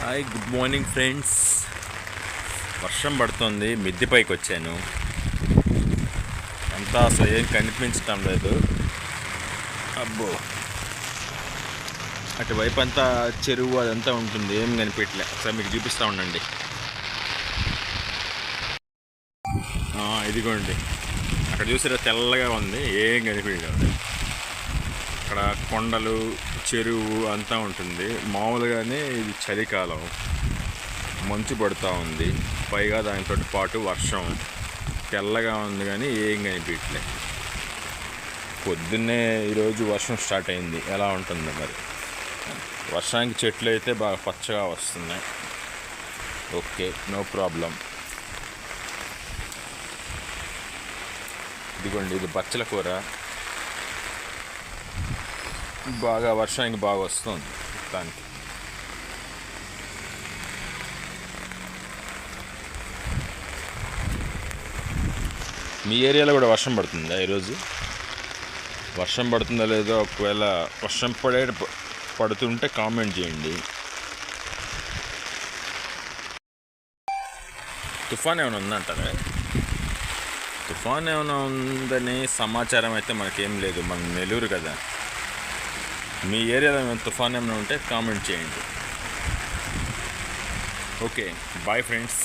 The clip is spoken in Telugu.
Hi, good morning friends. వర్షం పడుతుంది. మిద్దె పైకి వచ్చాను. అంతా అసలు ఏం కనిపించటం లేదు. అబ్బో, అటువైపు అంతా చెరువు అదంతా ఉంటుంది, ఏం కనిపించలే. ఒకసారి మీకు చూపిస్తూ ఉండండి. ఇదిగోండి, అక్కడ చూసారా తెల్లగా ఉంది, ఏం కనిపించలేదు. అక్కడ కొండలు, చెరువు అంతా ఉంటుంది. మామూలుగానే ఇది చలికాలం, మంచు పడుతూ ఉంది. పైగా దానితో పాటు వర్షం. తెల్లగా ఉంది కానీ ఏం కనిపించలే. పొద్దున్నే ఈరోజు వర్షం స్టార్ట్ అయింది. ఎలా ఉంటుందో మరి. వర్షానికి చెట్లు అయితే బాగా పచ్చగా వస్తున్నాయి. Okay, no problem. ఇదిగోండి, ఇది బచ్చల కూర. బాగా వర్షానికి బాగా వస్తుంది దానికి. మీ ఏరియాలో కూడా వర్షం పడుతుందా ఈరోజు? వర్షం పడుతుందా లేదో, ఒకవేళ వర్షం పడుతుంటే కామెంట్ చేయండి. తుఫాన్ ఏమైనా ఉందంటారా? తుఫాన్ ఏమైనా ఉందని సమాచారం అయితే మనకేం లేదు. మన నెల్లూరు కదా. మీ ఏరియాలో ఏమైనా తుఫాన్ ఏమైనా ఉంటే కామెంట్ చేయండి. Okay, bye friends.